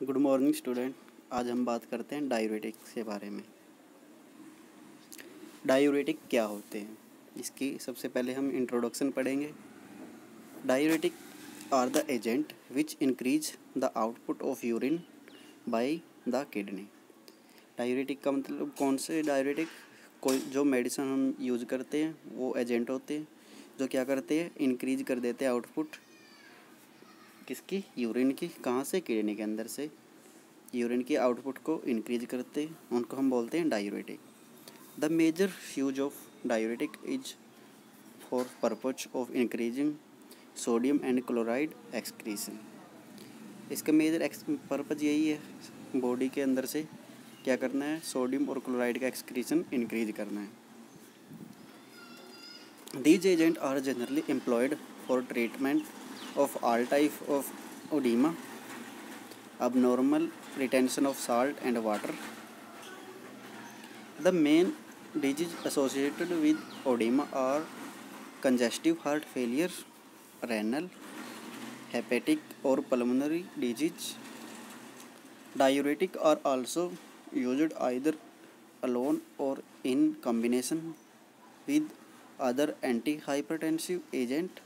Good morning student. आज हम बात करते हैं डायूरेटिक्स के बारे में। डायूरेटिक क्या होते हैं, इसकी सबसे पहले हम इंट्रोडक्शन पढ़ेंगे। Diuretic are the agent which increase the output of urine by the kidney. Diuretic का मतलब कौन से डायूरेटिक, कोई जो मेडिसिन हम यूज़ करते हैं वो एजेंट होते हैं जो क्या करते हैं, इंक्रीज कर देते हैं आउटपुट किसकी, यूरिन की। कहाँ से? किडनी के अंदर से यूरिन की आउटपुट को इंक्रीज करते हैं, उनको हम बोलते हैं diuretic. The major use of diuretic is for purpose of increasing sodium and chloride excretion. इसका मेजर पर्पज यही है, बॉडी के अंदर से क्या करना है, सोडियम और क्लोराइड का एक्सक्रीशन इंक्रीज करना है। These agent are generally employed for treatment of all type of oedema, abnormal retention of salt and water. The main diseases associated with edema are congestive heart failure, renal, hepatic or pulmonary disease. Diuretic are also used either alone or in combination with other antihypertensive agent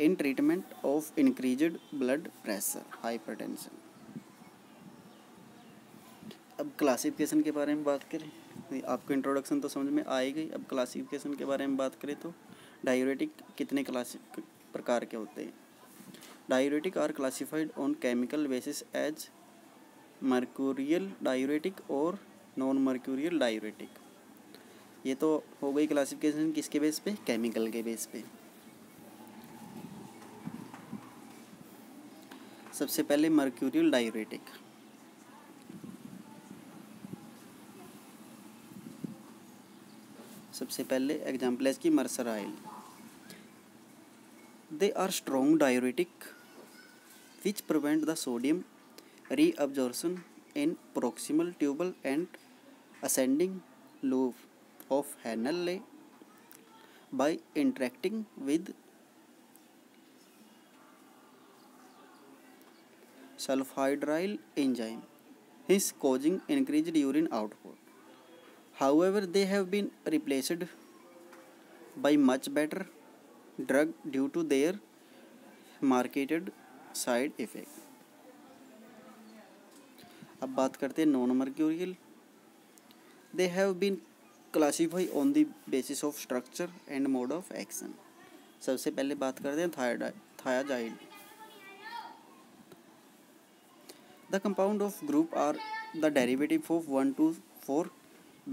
in treatment of increased blood pressure, hypertension. अब classification के बारे में बात करें, आपको introduction तो समझ में आ ही गई। अब क्लासिफिकेशन के बारे में बात करें तो डायूरेटिक कितने प्रकार के होते हैं। Diuretic are classified on chemical basis as mercurial diuretic और नॉन मर्क्यूरियल डायूरेटिक। ये तो हो गई क्लासिफिकेशन किसके बेस पे, केमिकल के बेस पे। सबसे पहले मर्क्यूरियल डायूरेटिक। सबसे पहले एग्जाम्पल है इसकी mersalyl. They are strong diuretic which prevent the sodium reabsorption in proximal tubule and ascending loop of Henle by interacting with sulphydryl enzyme, hence causing increased urine output. However, they have been replaced by much better drug due to their marketed side effect. अब बात करते हैं non mercurial. They have been classified on the basis of structure and mode of action. सबसे पहले बात करते हैं thiazide. The compound of group are the derivative of 1,2,4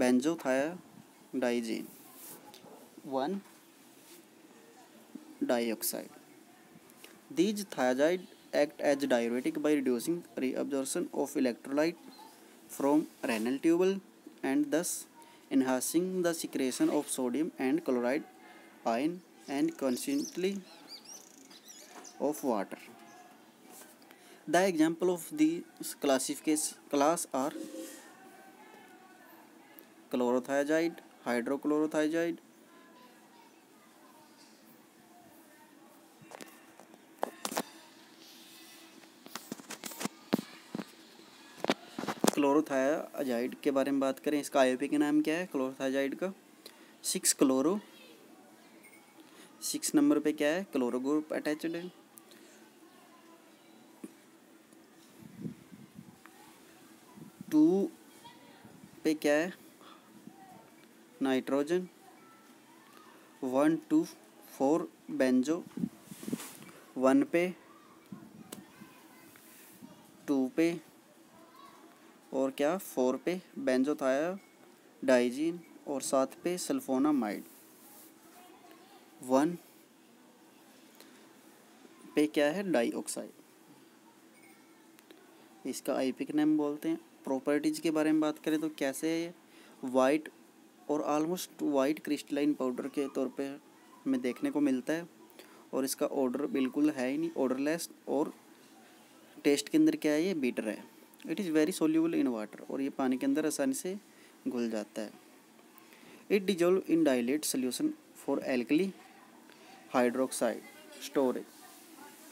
benzothiazine 1 dioxide. These thiazides act as diuretic by reducing reabsorption of electrolyte from renal tubule and thus enhancing the secretion of sodium and chloride ion and consequently of water. The example of these class are chlorothiazide, hydrochlorothiazide, क्लोरोथायाजाइड के बारे में बात करें, इसका आईयूपी का नाम क्या है क्लोरोथायाजाइड का, 6 क्लोरो। 6 नंबर पे क्या है, क्लोरो ग्रुप अटैच्ड है। टू पे क्या है, नाइट्रोजन। 1, 2, 4 बेंजो। 1 पे, 2 पे और क्या 4 पे बेंजोथायाडाइजीन और 7 पे सल्फोनामाइड। 1 पे क्या है, डाइऑक्साइड। इसका आईयूपी का नाम बोलते हैं। प्रॉपर्टीज के बारे में बात करें तो कैसे है, वाइट और ऑलमोस्ट वाइट क्रिस्टलाइन पाउडर के तौर पे हमें देखने को मिलता है और इसका ऑर्डर बिल्कुल है ही नहीं, ऑर्डरलेस, और टेस्ट के अंदर क्या है, ये बीटर है। It is very soluble in water, और ये पानी के अंदर आसानी से घुल जाता है। It dissolve in dilate solution for alkali hydroxide storage.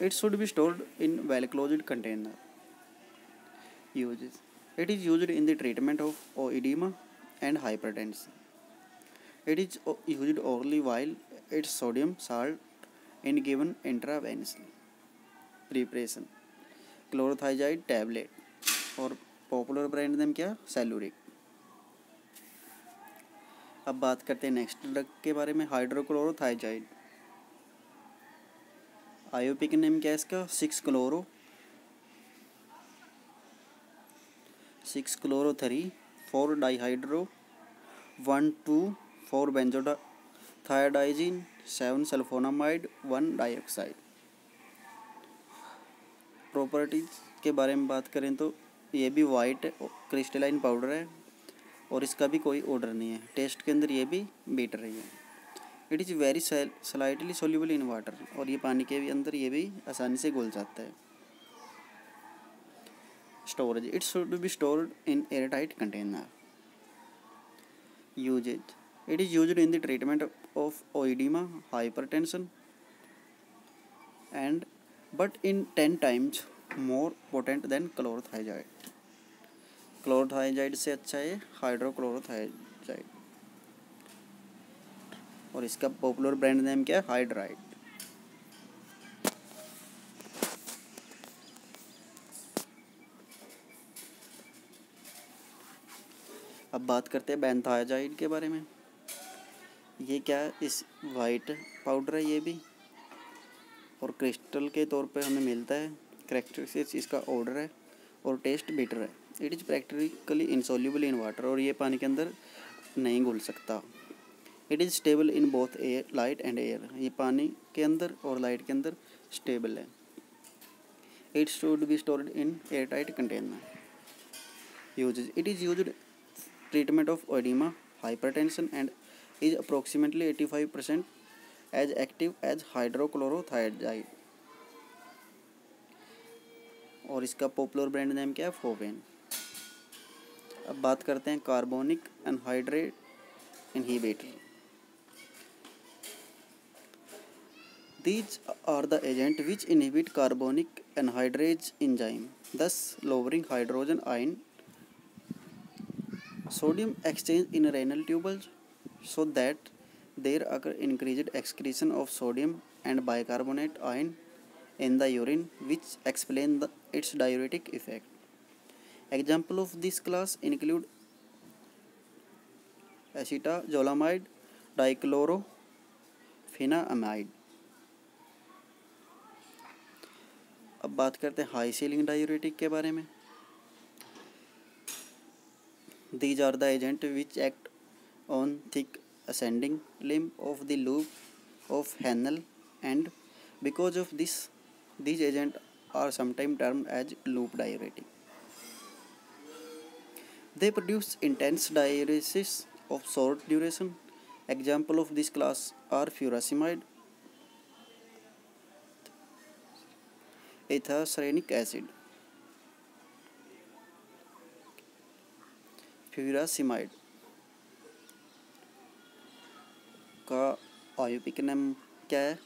It should be stored in well closed container. Uses. It is used in the treatment of edema and hypertension. It is used orally while its sodium salt in given intravenously. Preparation. Chlorothiazide tablet और popular brand name क्या, Saluric. अब बात करते हैं next drug के बारे में, हाइड्रोक्लोरोथाइजाइड। आयोपिक name क्या है इसका, 6-क्लोरो 3 4 डाइहाइड्रो 1 2 4 बेंजोथायोडाइजिन 7 सल्फोनामाइड 1 डाइऑक्साइड। प्रॉपर्टीज के बारे में बात करें तो ये भी वाइट क्रिस्टलाइन पाउडर है और इसका भी कोई ऑर्डर नहीं है। टेस्ट के अंदर ये भी बीट रही है। It is very slightly soluble in water, और ये पानी के भी अंदर ये भी आसानी से घुल जाता है। Storage, it should be stored in air tight container. Uses, it is used in the treatment of oedema, hypertension and but in 10 times more potent than chlorothiazide. Chlorothiazide से अच्छा है हाइड्रोक्लोरोथाइजाइड, और इसका पॉपुलर ब्रांड नेम क्या है, hydride. अब बात करते हैं बेंथाइजाइड के बारे में। ये क्या है, इस वाइट पाउडर है ये भी, और क्रिस्टल के तौर पे हमें मिलता है। कैरेक्टरिस्टिक्स इसका ऑर्डर है और टेस्ट बिटर है। It is practically insoluble in water, और ये पानी के अंदर नहीं घुल सकता। It is stable in both air, light and air, ये पानी के अंदर और लाइट के अंदर स्टेबल है। It should be stored in air tight container. Uses, it is used treatment of oedema, hypertension and is approximately 85% as active as hydrochlorothiazide, और इसका पॉपुलर ब्रांड नेम क्या है, फोवेन। अब बात करते हैं carbonic anhydride inhibitor. These are the agent which inhibit carbonic anhydrase enzyme, thus lowering hydrogen ion sodium exchange in renal tubules, so that there occur increased excretion of sodium and bicarbonate ion in the urine, which explain its diuretic effect. Example of this class include acetazolamide, dichlorofenamide. अब बात करते हैं high ceiling diuretic के बारे में। These are the agents which act on thick ascending limb of the loop of Henle, and because of this, these agents are sometimes termed as loop diuretic. They produce intense diuresis of short duration. Example of this class are furosemide, ethacranic acid, furosemide का आयोपिक नाम क्या है,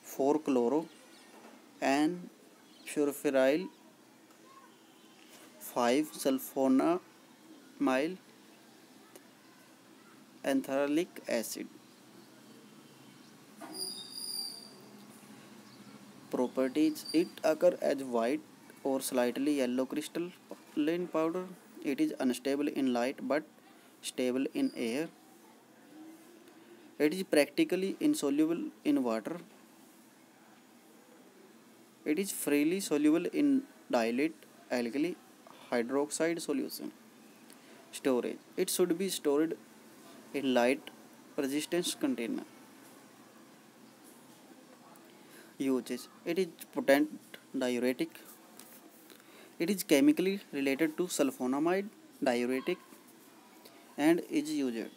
4-क्लोरो N furfuryl five sulphonamyl anthranilic acid. Properties, it occur as white or slightly yellow crystalline powder. It is unstable in light but stable in air. It is practically insoluble in water. It is freely soluble in dilute alkali hydroxide solution. Storage, it should be stored in light resistance container. Uses, it is potent diuretic. It is chemically related to sulfonamide diuretic and is used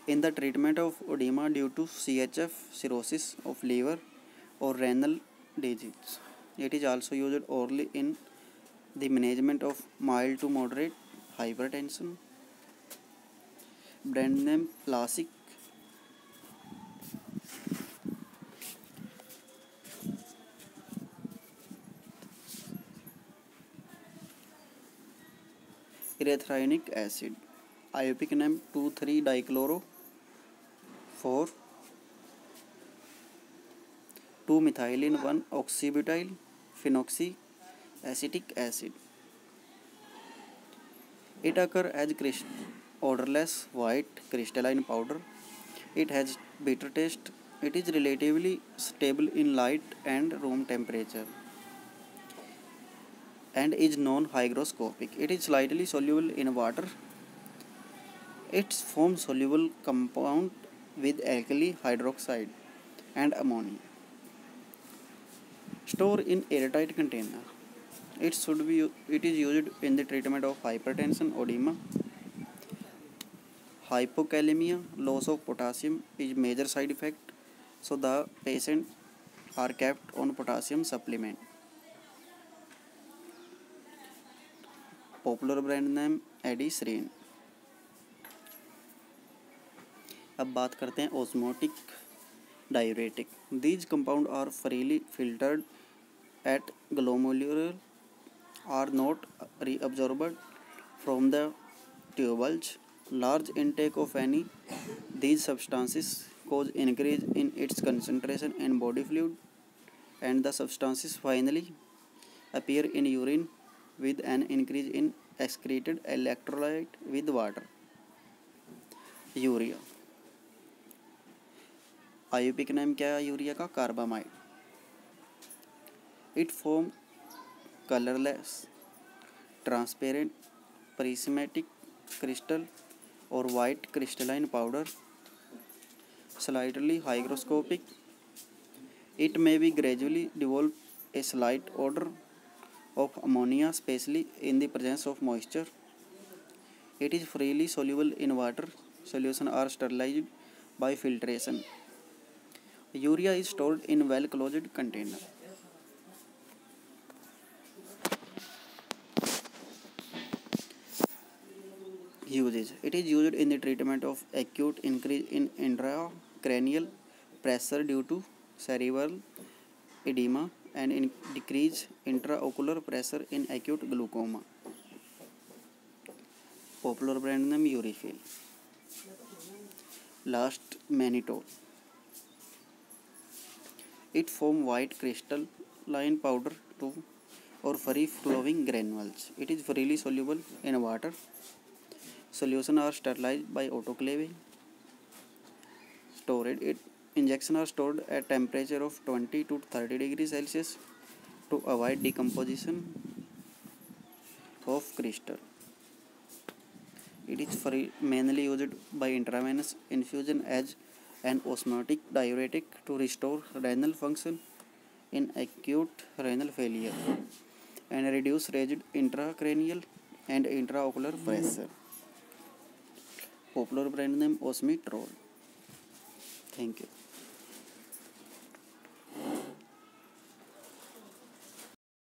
in the treatment of edema due to CHF, cirrhosis of liver or renal disease. It is also used orally in the management of mild to moderate hypertension. Brand name Lasik. erythrinic acid. IUPAC name 2,3-dichloro 4 2-methylene 1-oxybutyl phenoxyacetic acid. It occurs as odorless white crystalline powder. It has bitter taste. It is relatively stable in light and room temperature and is non-hygroscopic. It is slightly soluble in water. Its form soluble compound with alkali hydroxide and ammonia. Store in airtight container. It is used in the treatment of hypertension, edema, hypokalemia. Loss of potassium is major side effect, so the patient are kept on potassium supplement. Popular brand name Adisrin. अब बात करते हैं osmotic diuretic. These compounds are freely filtered at glomerular, are not reabsorbed from the tubules. Large intake of any these substances cause increase in its concentration in body fluid, and the substances finally appear in urine with an increase in excreted electrolyte with water. Urea. IUPAC नाम क्या है urea का? Carbamide. It form colorless, transparent, prismatic crystal or white crystalline powder, slightly hygroscopic. It may be gradually develop a slight odor of ammonia, especially in the presence of moisture. It is freely soluble in water. Solutions are sterilized by filtration. Urea is stored in well-closed container. Usage. It is used in the treatment of acute increase in intracranial pressure due to cerebral edema and in decrease intraocular pressure in acute glaucoma. Popular brand name Urifil. Last, mannitol. It form white crystalline powder to or free flowing granules. It is freely soluble in water. Solutions are sterilized by autoclaving. Storage. Injections are stored at temperature of 20 to 30 degrees Celsius to avoid decomposition of crystal. It is mainly used by intravenous infusion as an osmotic diuretic to restore renal function in acute renal failure and reduce rigid intracranial and intraocular pressure. Popular brand name Osmitrol. Thank you.